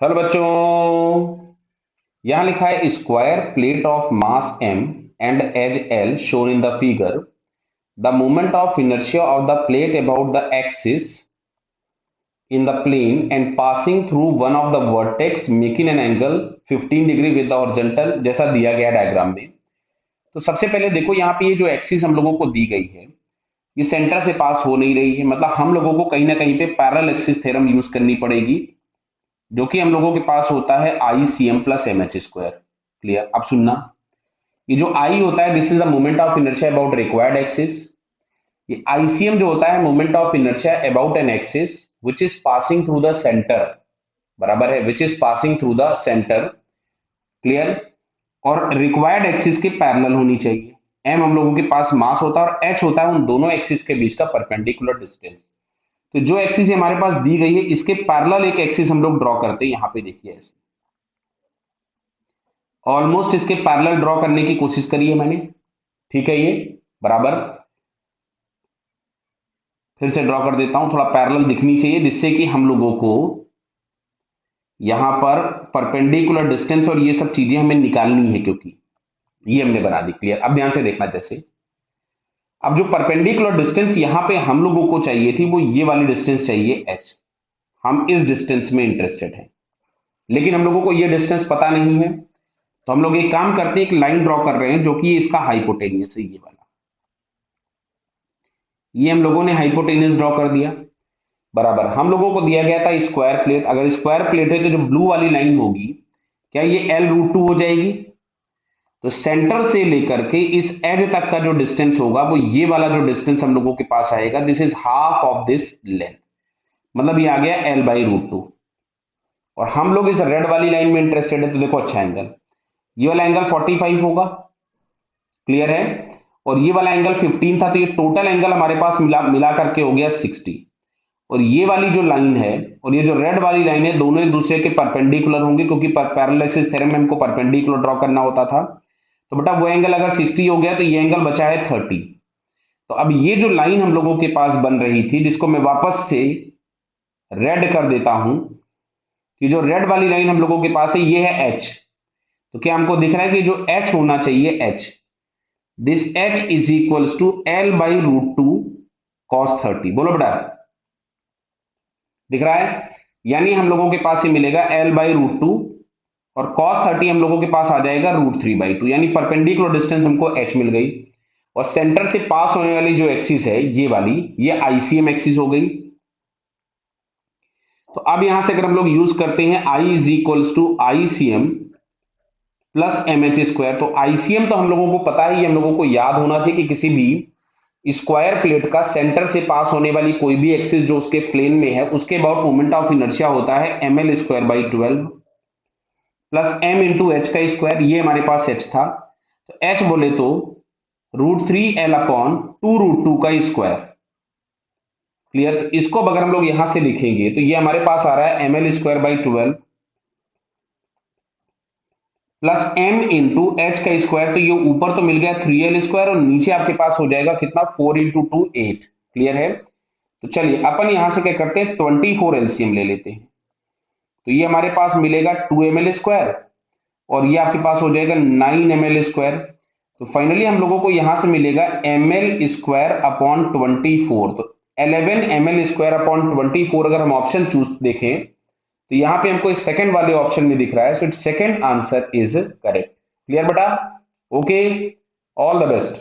Hello बच्चों, यहां लिखा है square plate of mass m and edge l shown in the figure. The moment of inertia of the plate about the axis in the plane and passing through one of the vertex making an angle 15 degree with the horizontal जैसा दिया गया diagram में। तो सबसे पहले देखो यहाँ पे ये जो एक्सिस हम लोगों को दी गई है ये सेंटर से पास हो नहीं रही है, मतलब हम लोगों को कहीं ना कहीं पे पैरेलल एक्सिस थ्योरम यूज करनी पड़ेगी, जो कि हम लोगों के पास होता है I C M plus M H square. Clear? अब सुनना, ये जो आई होता है this is the moment of inertia about required axis. ये आईसीएम जो होता है moment of inertia about an axis which is passing through the centre, बराबर है, which is passing through the centre. Clear? और रिक्वायर्ड एक्सिस के parallel होनी चाहिए। एम हम लोगों के पास मास होता है और एच होता है उन दोनों एक्सिस के बीच का परपेंडिकुलर डिस्टेंस। तो जो एक्सिस हमारे पास दी गई है इसके पैरेलल एक एक्सिस हम लोग ड्रॉ करते हैं, यहां पे देखिए ऐसे ऑलमोस्ट इसके पैरेलल ड्रॉ करने की कोशिश करी है मैंने। ठीक है, ये बराबर फिर से ड्रॉ कर देता हूं, थोड़ा पैरेलल दिखनी चाहिए जिससे कि हम लोगों को यहां पर परपेंडिकुलर डिस्टेंस और ये सब चीजें हमें निकालनी है, क्योंकि ये हमने बना दी। क्लियर? अब ध्यान से देखना, जैसे अब जो परपेंडिकुलर डिस्टेंस यहां पे हम लोगों को चाहिए थी वो ये वाली डिस्टेंस चाहिए h। हम इस डिस्टेंस में इंटरेस्टेड हैं, लेकिन हम लोगों को ये डिस्टेंस पता नहीं है। तो हम लोग एक काम करते हैं, एक लाइन ड्रॉ कर रहे हैं जो कि इसका हाइपोटेनियस है, ये वाला। ये हम लोगों ने हाइपोटेनियस ड्रॉ कर दिया, बराबर। हम लोगों को दिया गया था स्क्वायर प्लेट। अगर स्क्वायर प्लेट है तो जो ब्लू वाली लाइन होगी क्या ये L√2 हो जाएगी? तो सेंटर से लेकर के इस एज तक का जो डिस्टेंस होगा वो ये वाला जो डिस्टेंस हम लोगों के पास आएगा, this is half of this length, मतलब ये आ गया L/√2। और हम लोग इस रेड वाली लाइन में इंटरेस्टेड है, तो देखो अच्छा एंगल, ये वाला एंगल 45 होगा। क्लियर है? और ये वाला एंगल 15 था, तो ये टोटल एंगल हमारे पास मिला करके हो गया 60। और ये वाली जो लाइन है और ये जो रेड वाली लाइन है दोनों एक दूसरे के परपेंडिकुलर होंगे, क्योंकि पैरेलल एक्सिस थ्योरम में हमको परपेंडिकुलर ड्रॉ करना होता था। तो बेटा वो एंगल अगर 60 हो गया तो ये एंगल बचा है 30। तो अब ये जो लाइन हम लोगों के पास बन रही थी, जिसको मैं वापस से रेड कर देता हूं, कि जो रेड वाली लाइन हम लोगों के पास है ये है एच। तो क्या हमको दिख रहा है कि जो एच होना चाहिए H, this H is equals to L/√2 cos 30। बोलो बेटा, दिख रहा है? यानी हम लोगों के पास ये मिलेगा L/√2 और cos 30 हम लोगों के पास आ जाएगा √3/2, यानी परपेंडिकुलर डिस्टेंस हमको h मिल गई। और सेंटर से पास होने वाली जो एक्सिस है ये वाली, ये आईसीएम एक्सिस हो गई। तो अब यहां से अगर हम लोग यूज करते हैं I is equals to ICM plus MH square, तो ICM तो हम लोगों को पता है, ये हम लोगों को याद होना चाहिए कि किसी भी स्क्वायर प्लेट का सेंटर से पास होने वाली कोई भी एक्सिस जो उसके प्लेन में है उसके अबाउट मोमेंट ऑफ इनर्शिया होता है mL²/12 plus m into H का स्क्वायर। ये हमारे पास h था, तो h बोले तो √3L/2√2 का स्क्वायर। क्लियर? तो इसको अगर हम लोग यहां से लिखेंगे तो ये हमारे पास आ रहा है mL²/12 plus m into H का स्क्वायर। तो ये ऊपर तो मिल गया 3L² और नीचे आपके पास हो जाएगा कितना, 4 इंटू 2 8। क्लियर है? तो चलिए अपन यहां से क्या करते हैं, 24 एलसीएम ले लेते हैं। तो ये हमारे पास मिलेगा 2mL² और ये आपके पास हो जाएगा 9mL²। तो फाइनली हम लोगों को यहां से मिलेगा mL²/24। तो 11mL²/24 अगर हम ऑप्शन चूज देखें तो यहां पे हमको इस सेकंड वाले ऑप्शन में दिख रहा है, so it second answer is correct. Clear बेटा? Okay, all the best.